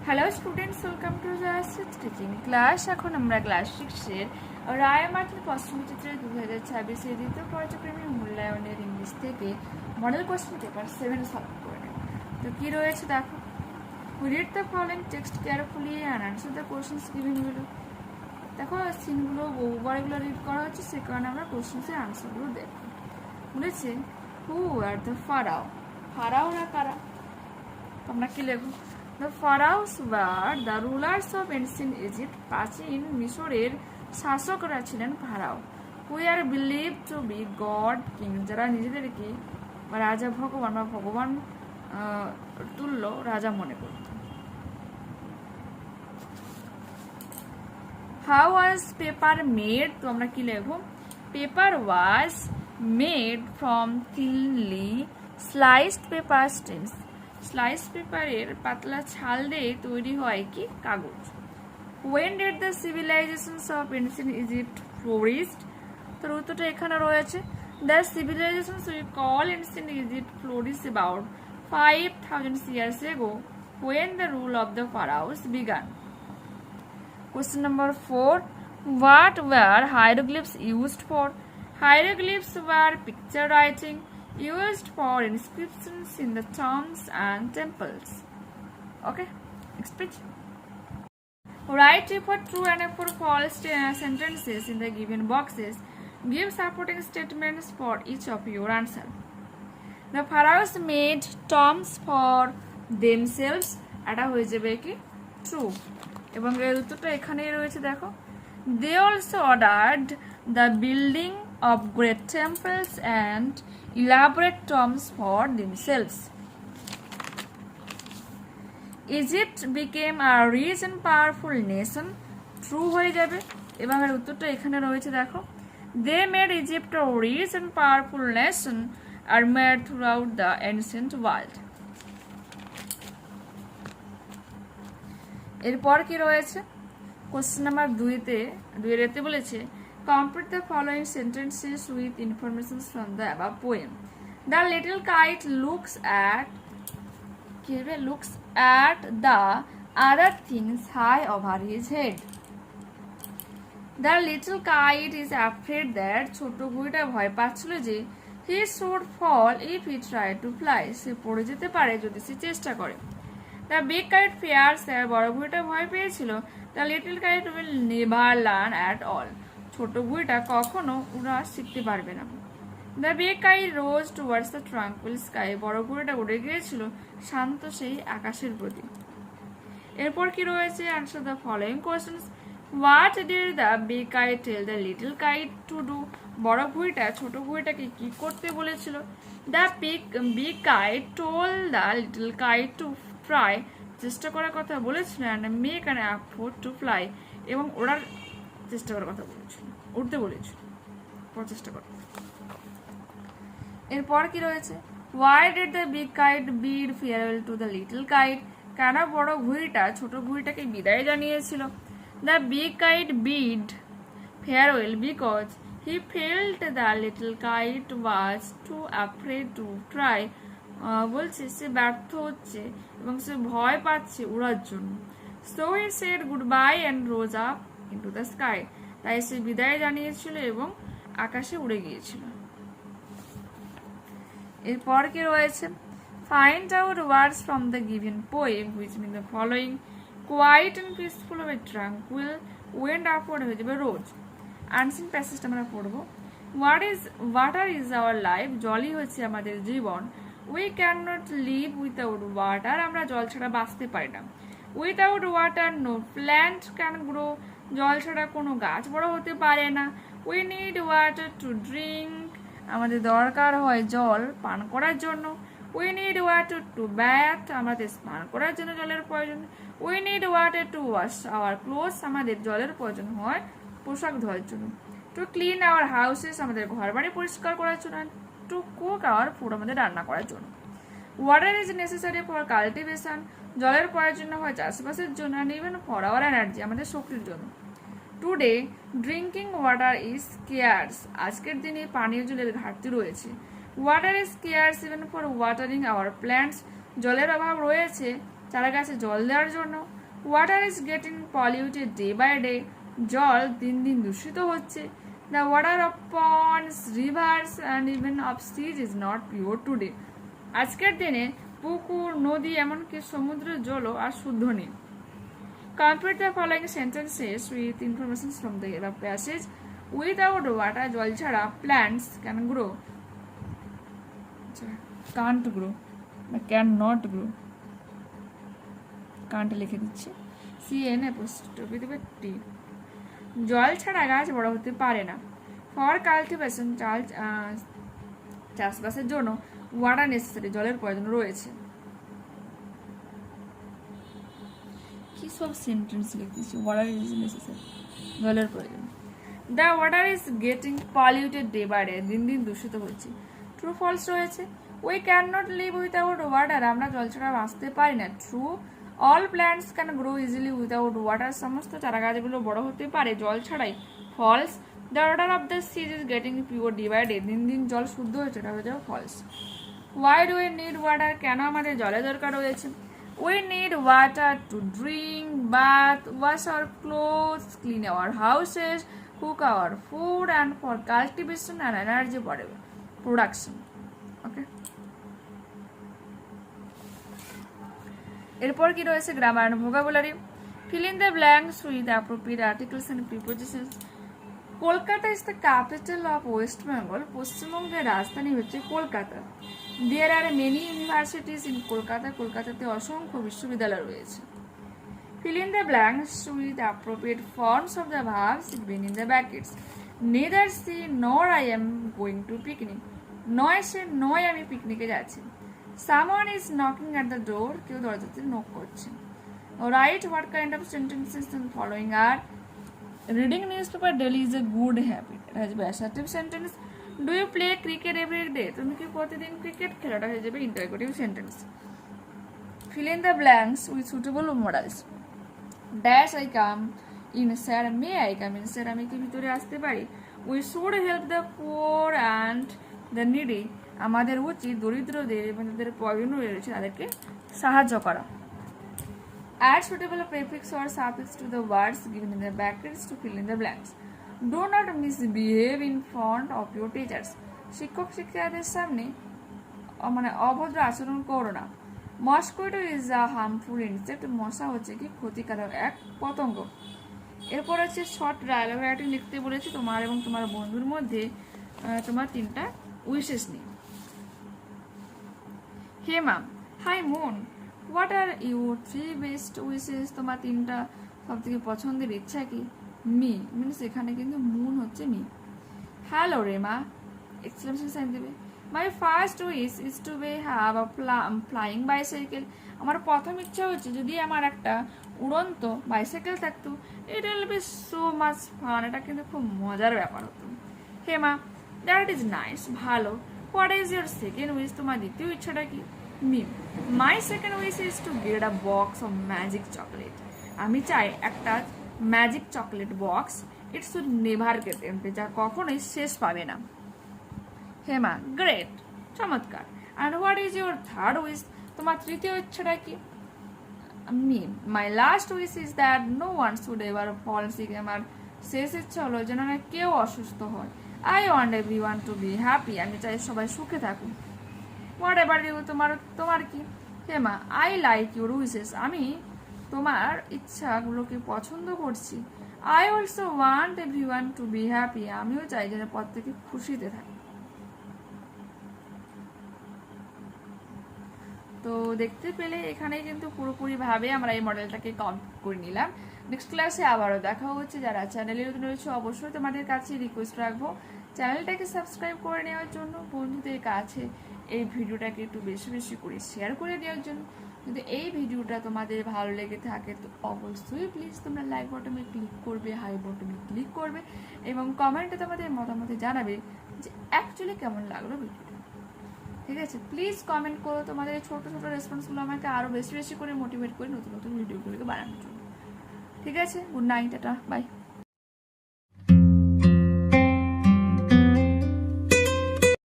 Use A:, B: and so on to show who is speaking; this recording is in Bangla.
A: Hello students, welcome to the teaching class. এখন আমরা ক্লাস 6-এর রায় মার্টিন প্রশ্নচিত্রের 2026-এর দ্বিতীয় পর্যায়ক্রমিক মূল্যায়নের ইংলিশ থেকে মডেল কোশ্চেন পেপার 7 সলভ করে নেব। তো কি রয়েছে দেখো, read the following text carefully and answer the questions given below. দেখো সিনগুলো বহুবার এগুলো রিড করা হচ্ছে, সে কারণে আমরা কোশ্চেন্সের আনসারগুলো দেখব। বলেছে হু আর দ্য ফারাও, ফারাওরা কারা? তোমরা কি লেখো? The pharaohs were the rulers of ancient Egypt. প্রাচীন মিশরের শাসকরা ছিলেন pharaoh. We are believed to be God king, যারা নিজেদেরকে রাজা ভগবান বা ভগবান তুল্য রাজা মনে করত। How was paper made? তো আমরা কি লিখব? Paper was made from thinly sliced paper strips. Slice পেপারের পাতলা ছাল দিয়ে তৈরি হয় কি কাগজ। When did the civilizations of ancient Egypt flourished? তোর উত্তরটা এখানে রয়েছে। The civilizations we call ancient Egypt flourished about 5000 years ago when the rule of the pharaohs began. Question number 4. What were hieroglyphs used for? Hieroglyphs were picture writing used for inscriptions in the tombs and temples. Okay, next page. Write for true and for false sentences in the given boxes. Give supporting statements for each of your answer. The pharaohs made tombs for themselves. এটা হয়ে যাবে কি true, এবং এর উত্তরটা এখানেই রয়েছে দেখো। They also ordered the building of great temples and elaborate tombs for themselves. Egypt became a rich and powerful nation. True হয়ে যাবে, এবং এর উত্তরটা এখানে রয়েছে দেখো। They made Egypt a rich and powerful nation admired throughout the ancient world. এরপর কি রয়েছে? কোশ্চেন নাম্বার 2-এতে বলেছে complete the following sentences with information from the above poem. The little kite looks at the other things high over his head. The little kite is afraid that ছোট বুড়িটা ভয় পাচ্ছিল যে he should fall if he tried to fly. সে পড়ে যেতে পারে যদি সে চেষ্টা করে। The big kite fears that বড় বুড়িটা ভয় পেয়েছিল the little kite will never learn at all. ছোট বুড়িটা কখনো উড়া শিখতে পারবে না। The big kite rose towards the tranquil sky. বড় বুড়িটা উড়ে গিয়েছিল শান্ত সেই আকাশের প্রতি। এরপর কি রয়েছে? Answer the following questions. What did the big kite tell the little kite to do? বড় বুড়িটা ছোট বুড়িটাকে কি করতে বলেছিল? The big kite told the little kite to try. চেষ্টা করার কথা বলেছিল and make an effort to fly. এবং ওড়ার চেষ্টা করার কথা বলেছিল, উঠতে বলেছিল, প্রচেষ্টা কর। এরপর কি রয়েছে? Why did the big kite bid farewell to the little kite? কেন বড় ঘুড়িটা ছোট ঘুড়িটাকে বিদায় জানিয়েছিল? The big kite bid farewell because he felt the little kite was too afraid to try. বলছে সে ব্যর্থ হচ্ছে এবং সে ভয় পাচ্ছে উড়ার জন্য। So he said goodbye and rose up into the sky. তাই সে বিদায় জানিয়েছিল এবং আকাশে উড়ে গিয়েছিল। এরপর কি রয়েছে? Find out words from the given poem which mean the following. Quiet and peaceful হবে tranquil, went upward হয়ে যাবে rose. আনসিন প্যাসেজটা আমরা পড়ব। Water is our life. জলই হচ্ছে আমাদের জীবন। We cannot live without water. আমরা জল ছাড়া বাঁচতে পারি না। Without water no plant can grow. জল ছাড়া কোনো গাছ বড় হতে পারে না। We need water to drink. আমাদের দরকার হয় জল পান করার জন্য। We need water to bath. আমাদের স্নান করার জন্য জলের প্রয়োজন। We need water to wash our clothes. আমাদের জলের প্রয়োজন হয় পোশাক ধোয়ার জন্য। To clean our houses. আমাদের ঘরবাড়ি পরিষ্কার করার জন্য। To cook our food. আমাদের রান্না করার জন্য। Water is necessary for cultivation. জলের প্রয়োজন হয় চাষবাসের জন্য and even for our energy. আমাদের শক্তির জন্য। Today drinking water is scarce. আজকের দিনে পানীয় জলের ঘাটতি রয়েছে। Water is scarce even for watering our plants. জলের অভাব রয়েছে চারা গাছে জল দেওয়ার জন্য। Water is getting polluted day by day, জল দিন দিন দূষিত হচ্ছে। The water of ponds, rivers and even of seas is not pure today, আজকের দিনে পুকুর, নদী, এমনকি সমুদ্রের জলও আর শুদ্ধ নেই। Complete the following sentences with information from the above passage. Without water, জল ছাড়া plants can grow, can't grow, cannot grow, can't লিখে দিচ্ছি, CN apostrophe দেবে T। জল ছাড়া গাছ বড় হতে পারে না। ফর কাল্টিভেশন, চাষবাসের জন্য ওয়াটার নেসেসারি, জলের প্রয়োজন রয়েছে। কি সব সেন্টেন্স লিখতেছি, ওয়াটার ইজ নেসেসারি, জলের প্রয়োজন। The water is getting polluted day by day, দিন দিন দূষিত হচ্ছে। ট্রু ফলস রয়েছে। We can not live without water, আমরা জল ছাড়া বাঁচতে পারি না। True. All plants can grow easily without water, সমস্ত চারা গাছগুলো বড় হতে পারে জল ছাড়াই। False. The water of the seas is getting pure day by day, দিন দিন জল শুদ্ধ হচ্ছে, এটা হয়ে যাবে false. Why do we need water, কেন আমাদের জলের দরকার রয়েছে? We need water to drink, bath, wash our clothes, clean our houses, cook our food, and for cultivation and energy production. Okay. এরপর কি রয়েছে? Grammar and vocabulary. Fill in the blanks with appropriate articles and prepositions. Kolkata is the capital of West Bengal. পশ্চিমবঙ্গের রাজধানী হচ্ছে Kolkata. There are many universities in Kolkata. কলকাতাতে অসংখ্য বিশ্ববিদ্যালয় রয়েছে। Fill in the blanks with appropriate forms of the verbs given in the brackets. Neither she nor I am going to picnic. নয় সে নয় আমি পিকনিকে যাচ্ছি। Someone is knocking at the door. কেউ দরজাতে নক করছে। Write what kind of sentences in following are. Reading newspaper daily is a good habit. It has been assertive sentence. Do you play cricket every day? তুমি কি প্রতিদিন ক্রিকেট খেলো? এটা হয়ে যাবে interrogative sentence. Fill in the blanks with suitable modals. Dash I come in, sir. May I come in, sir? আমি কি ভিতরে আসতে পারি? We should help the poor and the needy. আমাদের উচিত দরিদ্রদের এবং যাদের প্রয়োজন রয়েছে তাদেরকে সাহায্য করা। Add suitable prefix or suffix to the words given in the brackets to fill in the blanks. Do not misbehave in front of your teachers. শিক্ষক শিক্ষিকাদের সামনে মানে অভদ্র আচরণ করো না। Mosquito is a harmful insect. মশা হচ্ছে কি ক্ষতিকারক এক পতঙ্গ। এরপর হচ্ছে শর্ট ডায়ালগ রাইটিং লিখতে বলেছি তোমার এবং তোমার বন্ধুর মধ্যে তোমার 3টা উইশেস নিয়ে। হেমা, হাই মুন, what are your 3 best wishes? তোমার 3টা সবথেকে পছন্দের ইচ্ছা কি? মি মিনস এখানে কিন্তু মুন হচ্ছে me. Hello Rema, exclamation sign দেবে। My first wish is to have a flying bicycle. আমার প্রথম ইচ্ছা হচ্ছে যদি আমার একটা উড়ন্ত বাইসাইকেল থাকতো। It will be so much fun, এটা কিন্তু খুব মজার ব্যাপার হতো। হেমা, দ্যাট ইজ নাইস, ভালো। What is your second wish? তোমার দ্বিতীয় ইচ্ছাটা কি? Me, my second wish is to get a box of magic chocolate. আমি চাই একটা magic chocolate box. It should never get empty, যা কখনোই শেষ পাবে না। হেমা, গ্রেট, চমৎকার। And what is your third wish? তোমার তৃতীয় ইচ্ছাটা কি? Me, my last wish is that no one should ever fall sick. আমার শেষ ইচ্ছা হলো যেন না কেউ অসুস্থ হয়। I want everyone to be happy. আমি চাই সবাই সুখে থাকুক। Whatever you? তোমার কি? Hema, I like your wishes. আমি তোমার ইচ্ছাগুলোকে পছন্দ করছি। I also want everyone to be happy. আমিও চাই যেন প্রত্যেকে খুশিতে থাকে। তো দেখতে পেলে এখানে কিন্তু পুরোপুরিভাবে আমরা এই মডেলটাকে কমপ্লিট করে নিলাম। নেক্সট ক্লাসে আবারও দেখা হচ্ছে। যারা চ্যানেলে নতুন রয়েছে অবশ্যই তোমাদের কাছে রিকোয়েস্ট রাখবো চ্যানেলটাকে সাবস্ক্রাইব করে নেওয়ার জন্য, বন্ধুদের কাছে এই ভিডিওটাকে একটু বেশি বেশি করে শেয়ার করে দেওয়ার জন্য। যদি এই ভিডিওটা তোমাদের ভালো লেগে থাকে তো অবশ্যই প্লিজ তোমরা লাইক বাটনে ক্লিক করবে, হাই বাটনে ক্লিক করবে এবং কমেন্টে তোমাদের মতামত জানাবে যে অ্যাকচুয়ালি কেমন লাগলো ভিডিওটা। ঠিক আছে, প্লিজ কমেন্ট করো। তোমাদের ছোট ছোট রেসপন্সগুলো আমাকে আরও বেশি বেশি করে মোটিভেট করে নতুন নতুন ভিডিওগুলোকে বানানোর জন্য। ঠিক আছে, গুড নাইট, টাটা, বাই।